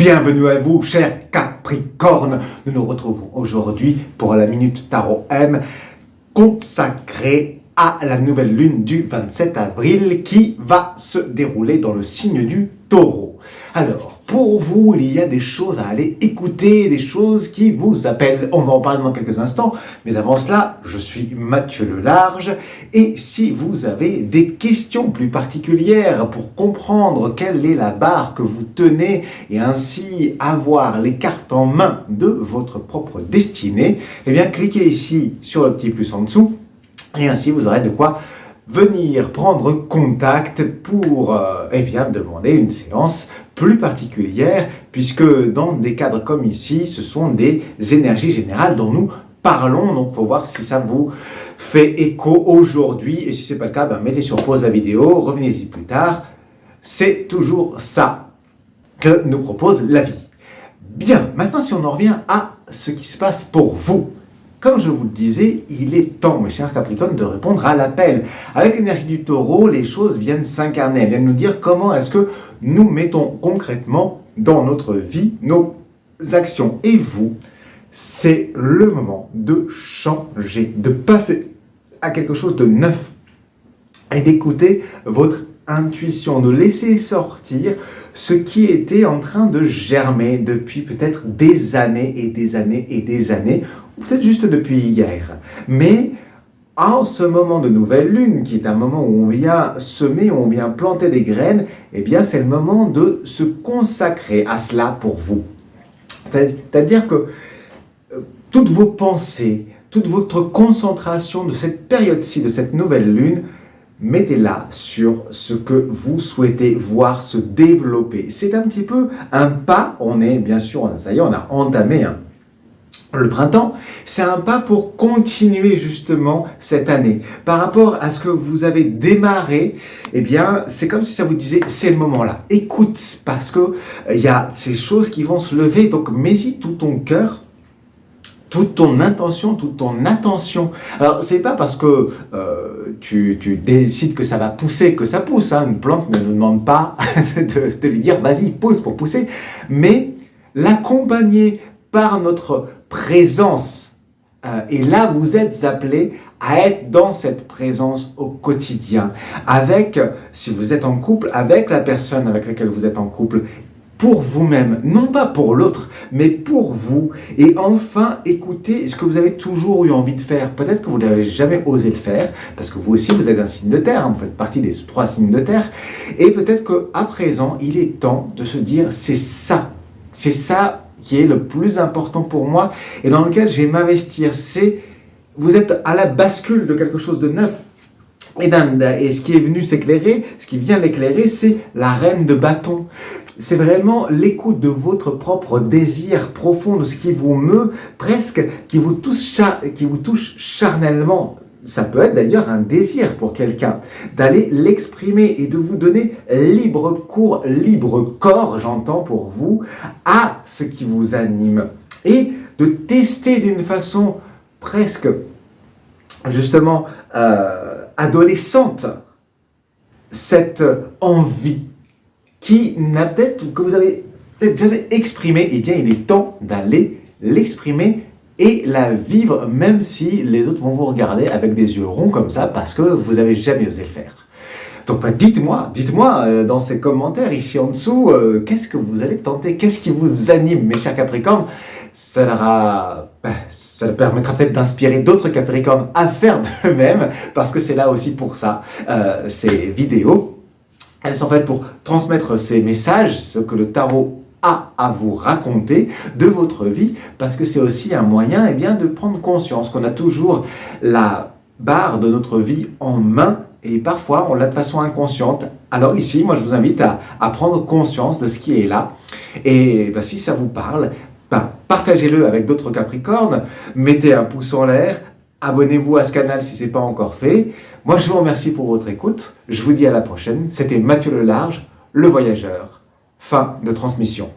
Bienvenue à vous, chers Capricornes. Nous nous retrouvons aujourd'hui pour la Minute Tarot M consacrée à la nouvelle lune du 27 avril qui va se dérouler dans le signe du Taureau. Alors, pour vous, il y a des choses à aller écouter, des choses qui vous appellent. On va en parler dans quelques instants, mais avant cela, je suis Mathieu Lelarge. Et si vous avez des questions plus particulières pour comprendre quelle est la barre que vous tenez et ainsi avoir les cartes en main de votre propre destinée, eh bien, cliquez ici sur le petit plus en dessous et ainsi vous aurez de quoi venir prendre contact pour demander une séance plus particulière, puisque dans des cadres comme ici, ce sont des énergies générales dont nous parlons, donc il faut voir si ça vous fait écho aujourd'hui, et si ce n'est pas le cas, mettez sur pause la vidéo, revenez-y plus tard, c'est toujours ça que nous propose la vie. Bien, maintenant si on en revient à ce qui se passe pour vous. Comme je vous le disais, il est temps, mes chers Capricornes, de répondre à l'appel. Avec l'énergie du Taureau, les choses viennent s'incarner. Elles viennent nous dire comment est-ce que nous mettons concrètement dans notre vie nos actions. Et vous, c'est le moment de changer, de passer à quelque chose de neuf et d'écouter votre intuition, de laisser sortir ce qui était en train de germer depuis peut-être des années et des années et des années, ou peut-être juste depuis hier. Mais en ce moment de nouvelle lune, qui est un moment où on vient semer, où on vient planter des graines, eh bien c'est le moment de se consacrer à cela pour vous. C'est-à-dire que toutes vos pensées, toute votre concentration de cette période-ci, de cette nouvelle lune, mettez-la sur ce que vous souhaitez voir se développer. C'est un petit peu un pas, on est bien sûr, ça y est, on a entamé le printemps, c'est un pas pour continuer justement cette année. Par rapport à ce que vous avez démarré, eh bien, c'est comme si ça vous disait, c'est le moment là. Écoute, parce que il y a ces choses qui vont se lever, donc mets-y tout ton cœur, toute ton intention, toute ton attention. Alors, c'est pas parce que tu décides que ça va pousser, que ça pousse. Une plante ne nous demande pas de lui dire, vas-y, pousse pour pousser. Mais l'accompagner par notre présence. Et là, vous êtes appelés à être dans cette présence au quotidien. Avec, si vous êtes en couple, avec la personne avec laquelle vous êtes en couple, pour vous-même, non pas pour l'autre, mais pour vous. Et enfin, écoutez ce que vous avez toujours eu envie de faire. Peut-être que vous n'avez jamais osé le faire, parce que vous aussi, vous êtes un signe de terre, vous faites partie des 3 signes de terre. Et peut-être qu'à présent, il est temps de se dire, c'est ça qui est le plus important pour moi et dans lequel je vais m'investir. Vous êtes à la bascule de quelque chose de neuf. Et ce qui est venu s'éclairer, ce qui vient l'éclairer, c'est la reine de bâton. C'est vraiment l'écoute de votre propre désir profond, de ce qui vous meut presque, qui vous touche charnellement. Ça peut être d'ailleurs un désir pour quelqu'un, d'aller l'exprimer et de vous donner libre cours, libre corps, j'entends pour vous, à ce qui vous anime. Et de tester d'une façon presque, justement, adolescente, cette envie que vous avez peut-être jamais exprimée. Eh bien, il est temps d'aller l'exprimer et la vivre, même si les autres vont vous regarder avec des yeux ronds comme ça, parce que vous n'avez jamais osé le faire. Donc dites-moi dans ces commentaires ici en dessous, qu'est-ce que vous allez tenter, qu'est-ce qui vous anime, mes chers Capricornes. Ça leur permettra peut-être d'inspirer d'autres Capricornes à faire de même, parce que c'est là aussi pour ça, ces vidéos. Elles sont faites pour transmettre ces messages, ce que le tarot a à vous raconter de votre vie, parce que c'est aussi un moyen de prendre conscience qu'on a toujours la barre de notre vie en main et parfois on l'a de façon inconsciente. Alors ici, moi je vous invite à prendre conscience de ce qui est là et si ça vous parle, partagez-le avec d'autres Capricornes, mettez un pouce en l'air, abonnez-vous à ce canal si ce n'est pas encore fait. Moi je vous remercie pour votre écoute, je vous dis à la prochaine. C'était Mathieu Lelarge, le voyageur. Fin de transmission.